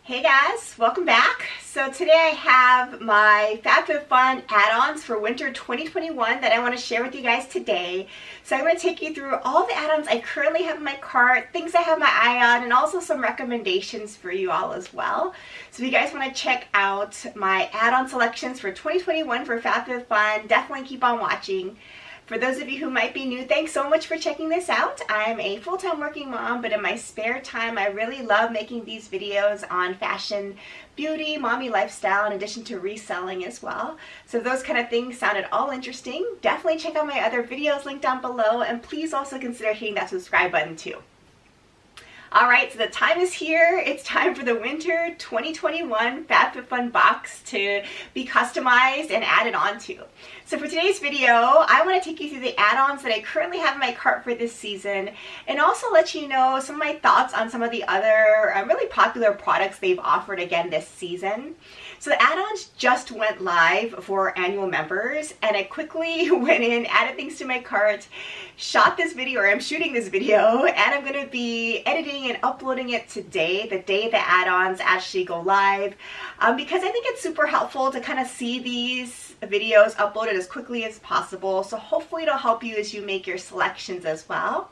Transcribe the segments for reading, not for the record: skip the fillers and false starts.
Hey guys, welcome back. So today I have my FabFitFun add-ons for winter 2021 that I want to share with you guys today. So I'm going to take you through all the add-ons I currently have in my cart, things I have my eye on, and also some recommendations for you all as well. So if you guys want to check out my add-on selections for 2021 for FabFitFun, definitely keep on watching. For those of you who might be new, thanks so much for checking this out. I'm a full-time working mom, but in my spare time, I really love making these videos on fashion, beauty, mommy lifestyle, in addition to reselling as well. So if those kind of things sounded all interesting, definitely check out my other videos linked down below, and please also consider hitting that subscribe button too. Alright, so the time is here. It's time for the winter 2021 FabFitFun box to be customized and added onto. So for today's video, I want to take you through the add-ons that I currently have in my cart for this season, and also let you know some of my thoughts on some of the other really popular products they've offered again this season. So the add-ons just went live for annual members, and I quickly went in, added things to my cart, shot this video, or I'm shooting this video, and I'm going to be editing and uploading it today, the day the add-ons actually go live, because I think it's super helpful to kind of see these videos uploaded as quickly as possible. So hopefully it'll help you as you make your selections as well.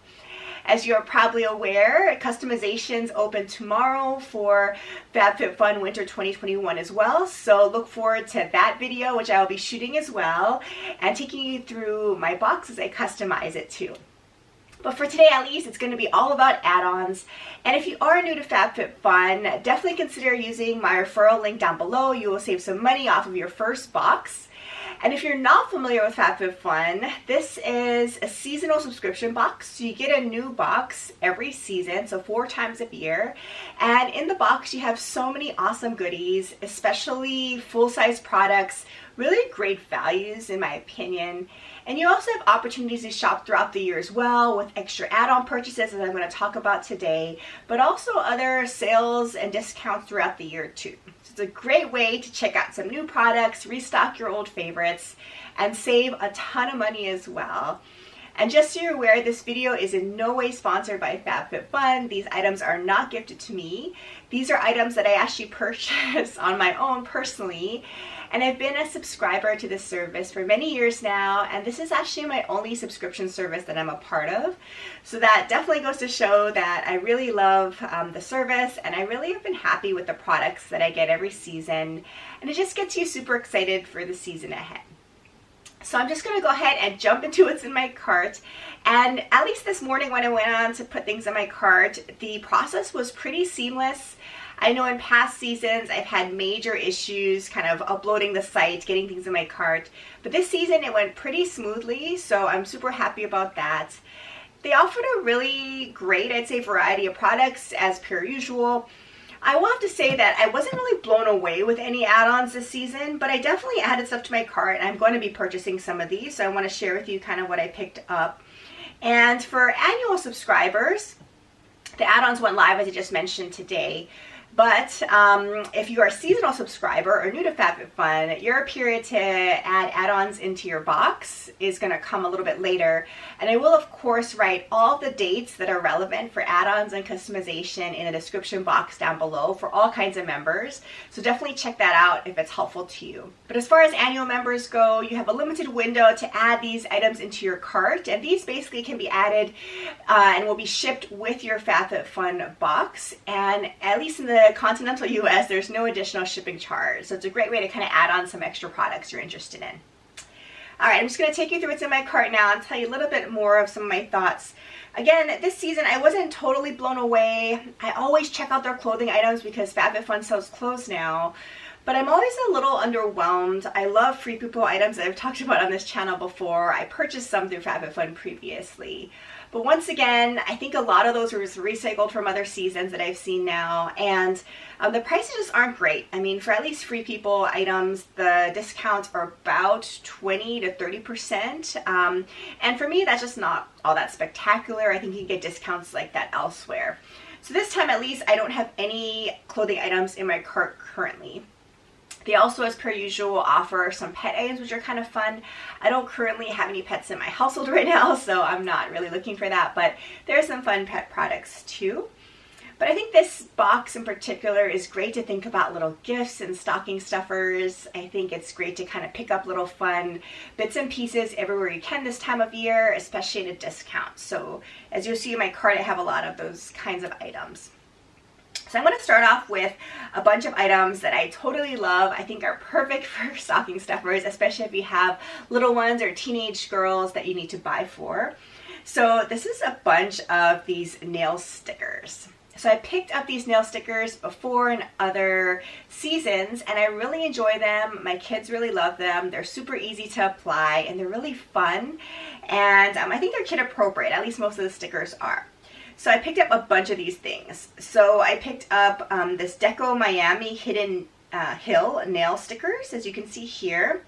As you're probably aware, customizations open tomorrow for FabFitFun Winter 2021 as well. So look forward to that video, which I will be shooting as well, and taking you through my box as I customize it too. But for today, at least, it's going to be all about add-ons. And if you are new to FabFitFun, definitely consider using my referral link down below. You will save some money off of your first box. And if you're not familiar with FabFitFun, this is a seasonal subscription box. So you get a new box every season, so 4 times a year. And in the box, you have so many awesome goodies, especially full-size products, really great values in my opinion. And you also have opportunities to shop throughout the year as well with extra add-on purchases, as I'm going to talk about today, but also other sales and discounts throughout the year too. So it's a great way to check out some new products, restock your old favorites, and save a ton of money as well. And just so you're aware, this video is in no way sponsored by FabFitFun. These items are not gifted to me. These are items that I actually purchased on my own personally. And I've been a subscriber to this service for many years now, and this is actually my only subscription service that I'm a part of. So that definitely goes to show that I really love the service, and I really have been happy with the products that I get every season. And it just gets you super excited for the season ahead. So I'm just going to go ahead and jump into what's in my cart. And at least this morning when I went on to put things in my cart, the process was pretty seamless. I know in past seasons I've had major issues kind of uploading the site, getting things in my cart, but this season it went pretty smoothly, so I'm super happy about that. They offered a really great, I'd say, variety of products as per usual. I will have to say that I wasn't really blown away with any add-ons this season, but I definitely added stuff to my cart, and I'm going to be purchasing some of these, so I want to share with you kind of what I picked up. And for annual subscribers, the add-ons went live, as I just mentioned, today. But if you are a seasonal subscriber or new to FabFitFun, your period to add add-ons into your box is going to come a little bit later. And I will, of course, write all the dates that are relevant for add-ons and customization in the description box down below for all kinds of members. So definitely check that out if it's helpful to you. But as far as annual members go, you have a limited window to add these items into your cart. And these basically can be added and will be shipped with your FabFitFun box. And at least in the continental US, there's no additional shipping charge. So it's a great way to kind of add on some extra products you're interested in. All right, I'm just going to take you through what's in my cart now and tell you a little bit more of some of my thoughts. Again, this season I wasn't totally blown away. I always check out their clothing items because FabFitFun sells clothes now. But I'm always a little underwhelmed. I love Free People items that I've talked about on this channel before. I purchased some through FabFitFun previously. But once again, I think a lot of those were recycled from other seasons that I've seen now, and the prices just aren't great. I mean, for at least Free People items, the discounts are about 20 to 30%, and for me, that's just not all that spectacular. I think you can get discounts like that elsewhere. So this time, at least, I don't have any clothing items in my cart currently. They also, as per usual, offer some pet items, which are kind of fun. I don't currently have any pets in my household right now, so I'm not really looking for that, but there are some fun pet products too. But I think this box in particular is great to think about little gifts and stocking stuffers. I think it's great to kind of pick up little fun bits and pieces everywhere you can this time of year, especially at a discount. So as you'll see in my cart, I have a lot of those kinds of items. So I'm going to start off with a bunch of items that I totally love. I think are perfect for stocking stuffers, especially if you have little ones or teenage girls that you need to buy for. So this is a bunch of these nail stickers. So I picked up these nail stickers before in other seasons and I really enjoy them. My kids really love them. They're super easy to apply and they're really fun. And I think they're kid appropriate, at least most of the stickers are. So I picked up a bunch of these things. So I picked up this Deco Miami Hidden Hill nail stickers, as you can see here.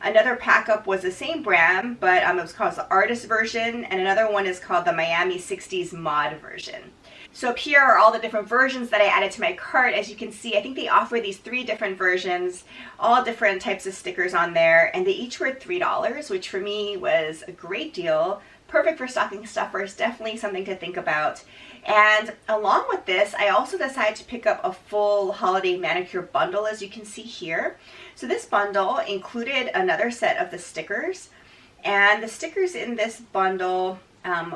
Another pack up was the same brand, but it was called the Artist version, and another one is called the Miami 60s Mod version. So up here are all the different versions that I added to my cart. As you can see, I think they offer these 3 different versions, all different types of stickers on there, and they each were $3, which for me was a great deal. Perfect for stocking stuffers, definitely something to think about. And along with this, I also decided to pick up a full holiday manicure bundle, as you can see here. So this bundle included another set of the stickers, and the stickers in this bundle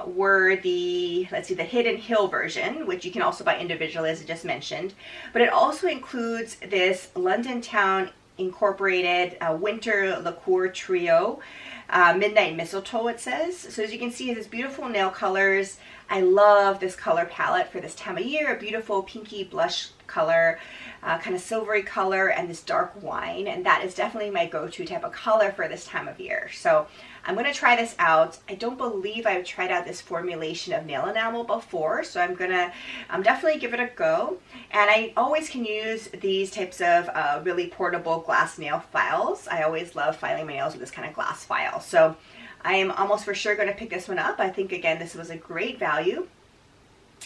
were the Hidden Hill version, which you can also buy individually, as I just mentioned. But it also includes this London Town Incorporated Winter Liqueur Trio. Midnight Mistletoe, it says. So as you can see, it's beautiful nail colors. I love this color palette for this time of year. A beautiful pinky blush color, kind of silvery color, and this dark wine. And that is definitely my go-to type of color for this time of year. So I'm going to try this out. I don't believe I've tried out this formulation of nail enamel before, so I'm going to definitely give it a go. And I always can use these types of really portable glass nail files. I always love filing my nails with this kind of glass file. So I am almost for sure going to pick this one up. I think, again, this was a great value.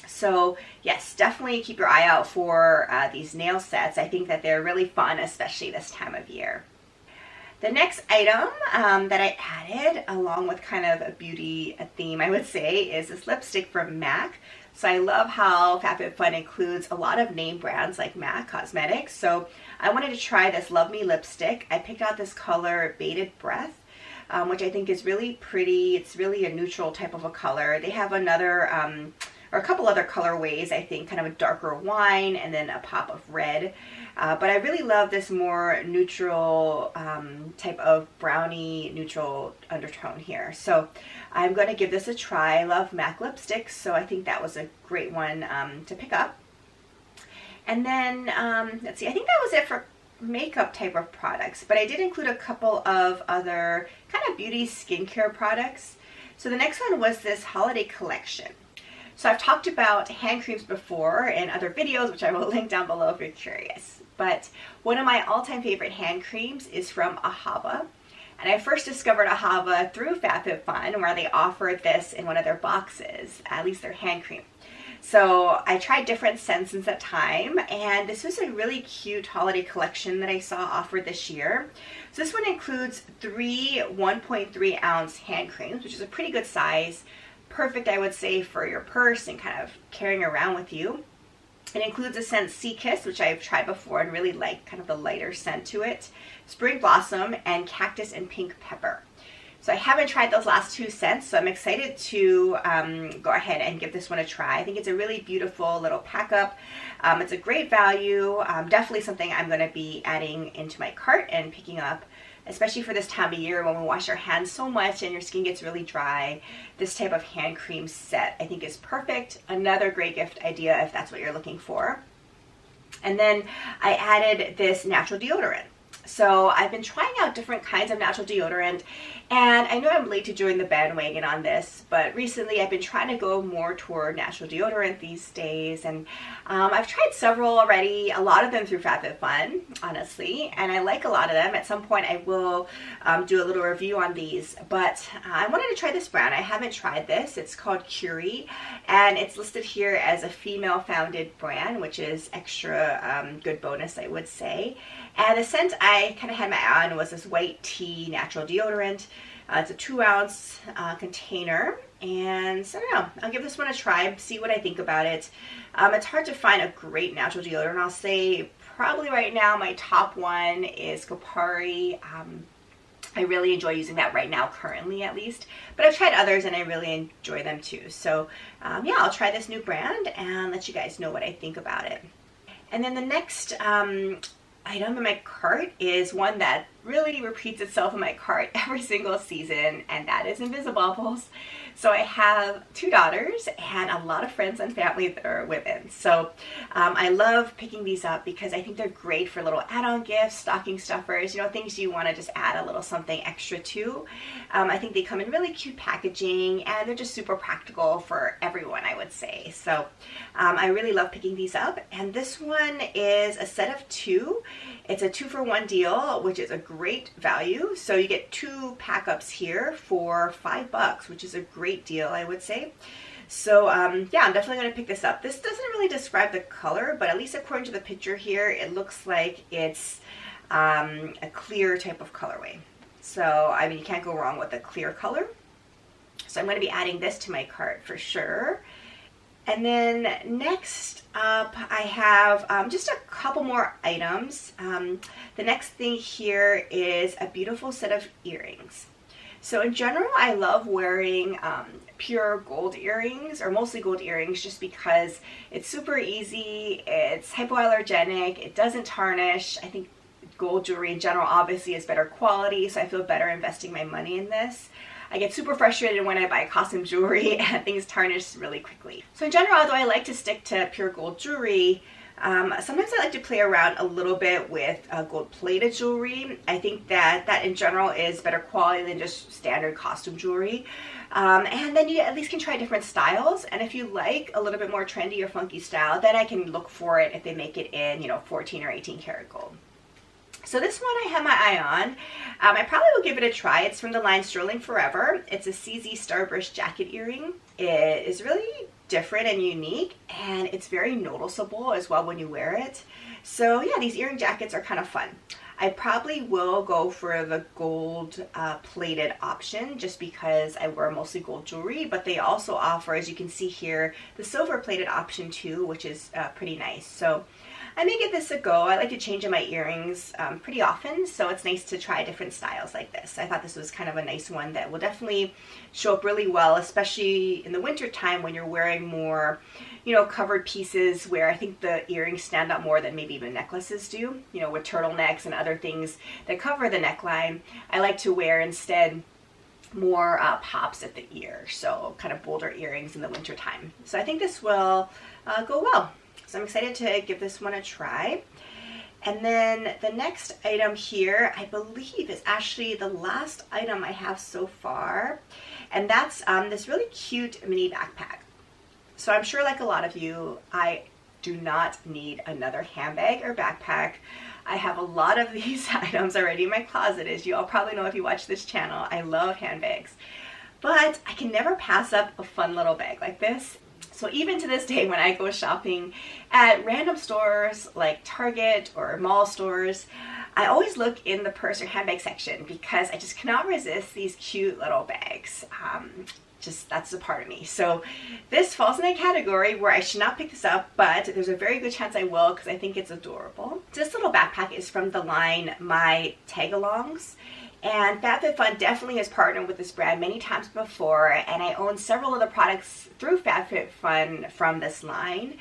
So yes, definitely keep your eye out for these nail sets. I think that they're really fun, especially this time of year. The next item that I added, along with kind of a beauty theme, I would say, is this lipstick from MAC. So I love how FabFitFun includes a lot of name brands like MAC Cosmetics. So I wanted to try this Love Me lipstick. I picked out this color Bated Breath, which I think is really pretty. It's really a neutral type of a color. They have another, or a couple other colorways, I think, kind of a darker wine and then a pop of red. But I really love this more neutral type of brownie neutral undertone here. So I'm going to give this a try. I love MAC lipsticks, so I think that was a great one to pick up. And then, let's see, I think that was it for makeup type of products, but I did include a couple of other kind of beauty skincare products. So the next one was this holiday collection. So I've talked about hand creams before in other videos, which I will link down below if you're curious. But one of my all-time favorite hand creams is from Ahava. And I first discovered Ahava through FabFitFun, where they offered this in one of their boxes, at least their hand cream. So I tried different scents since that time, and this was a really cute holiday collection that I saw offered this year. So this one includes 3 1.3 ounce hand creams, which is a pretty good size. Perfect, I would say, for your purse and kind of carrying around with you. It includes a scent Sea Kiss, which I've tried before and really like kind of the lighter scent to it, Spring Blossom, and Cactus and Pink Pepper. So I haven't tried those last 2 scents, so I'm excited to go ahead and give this one a try. I think it's a really beautiful little pack up. It's a great value, definitely something I'm going to be adding into my cart and picking up, especially for this time of year when we wash our hands so much and your skin gets really dry. This type of hand cream set I think is perfect. Another great gift idea if that's what you're looking for. And then I added this natural deodorant. So I've been trying out different kinds of natural deodorant, and I know I'm late to join the bandwagon on this, but recently I've been trying to go more toward natural deodorant these days, and I've tried several already, a lot of them through FabFitFun, honestly, and I like a lot of them. At some point I will do a little review on these, but I wanted to try this brand. I haven't tried this. It's called Curie, and it's listed here as a female-founded brand, which is extra good bonus, I would say. And the scent I I kind of had my eye on was this white tea natural deodorant. It's a 2-ounce container, and so I don't know, I'll give this one a try, see what I think about it. It's hard to find a great natural deodorant. I'll say probably right now my top one is Kopari. I really enjoy using that right now, currently at least, but I've tried others and I really enjoy them too. So yeah, I'll try this new brand and let you guys know what I think about it. And then the next item in my cart is one that really repeats itself in my cart every single season, and that is Invisibobbles. So I have 2 daughters and a lot of friends and family that are women. So I love picking these up because I think they're great for little add-on gifts, stocking stuffers, you know, things you want to just add a little something extra to. I think they come in really cute packaging and they're just super practical for everyone, I would say. So I really love picking these up, and this one is a set of 2. It's a 2-for-1 deal, which is a great value. So you get 2 pack-ups here for $5, which is a great deal, I would say. So yeah, I'm definitely going to pick this up. This doesn't really describe the color, but at least according to the picture here, it looks like it's a clear type of colorway. So I mean, you can't go wrong with a clear color. So I'm going to be adding this to my cart for sure. And then next up, I have just a couple more items. The next thing here is a beautiful set of earrings. So in general, I love wearing pure gold earrings, or mostly gold earrings, just because it's super easy, it's hypoallergenic, it doesn't tarnish. I think gold jewelry in general obviously is better quality, so I feel better investing my money in this. I get super frustrated when I buy costume jewelry and things tarnish really quickly. So in general, although I like to stick to pure gold jewelry, sometimes I like to play around a little bit with gold plated jewelry. I think that in general is better quality than just standard costume jewelry. And then you at least can try different styles. And if you like a little bit more trendy or funky style, then I can look for it if they make it in, 14 or 18 karat gold. So this one I have my eye on. I probably will give it a try. It's from the line Sterling Forever. It's a CZ Starburst jacket earring. It is really different and unique, and it's very noticeable as well when you wear it. So yeah, these earring jackets are kind of fun. I probably will go for the gold plated option just because I wear mostly gold jewelry, but they also offer, as you can see here, the silver plated option too, which is pretty nice. So I may give this a go. I like to change in my earrings pretty often, so it's nice to try different styles like this. I thought this was kind of a nice one that will definitely show up really well, especially in the winter time when you're wearing more, covered pieces where I think the earrings stand out more than maybe even necklaces do, with turtlenecks and other things that cover the neckline. I like to wear instead more pops at the ear, so kind of bolder earrings in the winter time. So I think this will go well. So I'm excited to give this one a try. And then the next item here, I believe, is actually the last item I have so far. And that's this really cute mini backpack. So I'm sure, like a lot of you, I do not need another handbag or backpack. I have a lot of these items already in my closet. As you all probably know if you watch this channel, I love handbags. But I can never pass up a fun little bag like this. So even to this day, when I go shopping at random stores like Target or mall stores, I always look in the purse or handbag section because I just cannot resist these cute little bags. That's a part of me. So this falls in a category where I should not pick this up, but there's a very good chance I will because I think it's adorable. This little backpack is from the line My Tagalongs. And FabFitFun definitely has partnered with this brand many times before, and I own several of the products through FabFitFun from this line,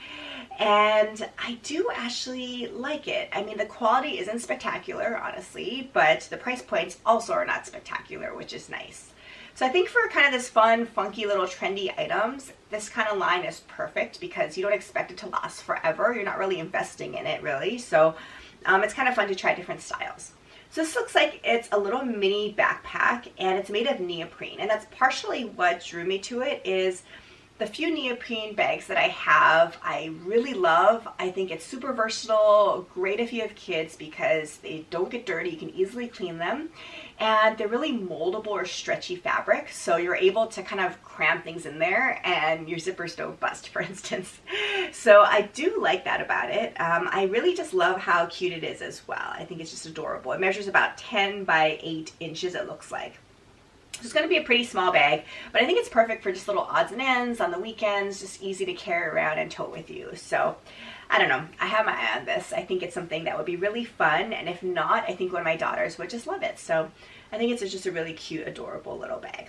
and I do actually like it. I mean, the quality isn't spectacular, honestly, but the price points also are not spectacular, which is nice. So I think for kind of this fun, funky little trendy items, this kind of line is perfect because you don't expect it to last forever. You're not really investing in it, really. So it's kind of fun to try different styles. So this looks like it's a little mini backpack, and it's made of neoprene, and that's partially what drew me to it. Is the few neoprene bags that I have, I really love. I think it's super versatile, great if you have kids because they don't get dirty. You can easily clean them. And they're really moldable or stretchy fabric, so you're able to kind of cram things in there and your zippers don't bust, for instance. So I do like that about it. I really just love how cute it is as well. I think it's just adorable. It measures about 10 by 8 inches, it looks like. So it's going to be a pretty small bag, but I think it's perfect for just little odds and ends on the weekends, just easy to carry around and tote with you. So I don't know, I have my eye on this. I think it's something that would be really fun, and if not, I think one of my daughters would just love it. So I think it's just a really cute, adorable little bag.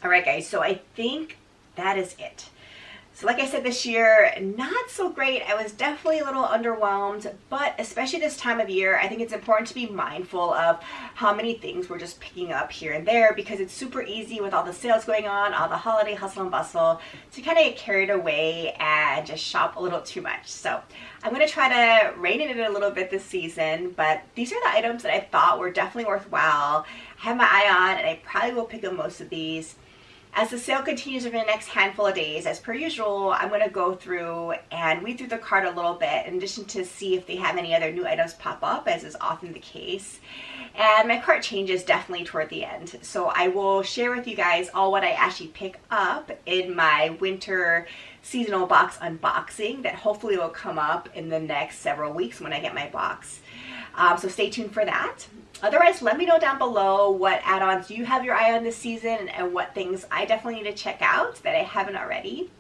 All right, guys, so I think that is it. So like I said, this year, not so great. I was definitely a little underwhelmed, but especially this time of year, I think it's important to be mindful of how many things we're just picking up here and there, because it's super easy with all the sales going on, all the holiday hustle and bustle, to kind of get carried away and just shop a little too much. So I'm going to try to rein it in a little bit this season, but these are the items that I thought were definitely worthwhile. I have my eye on, and I probably will pick up most of these. As the sale continues over the next handful of days, as per usual, I'm going to go through and weed through the cart a little bit, in addition to see if they have any other new items pop up, as is often the case. And my cart changes definitely toward the end. So I will share with you guys all what I actually pick up in my winter seasonal box unboxing that hopefully will come up in the next several weeks when I get my box. So stay tuned for that. Otherwise, let me know down below what add-ons you have your eye on this season and what things I definitely need to check out that I haven't already.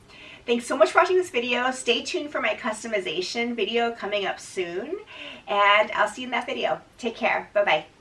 Thanks so much for watching this video. Stay tuned for my customization video coming up soon, and I'll see you in that video. Take care. Bye-bye.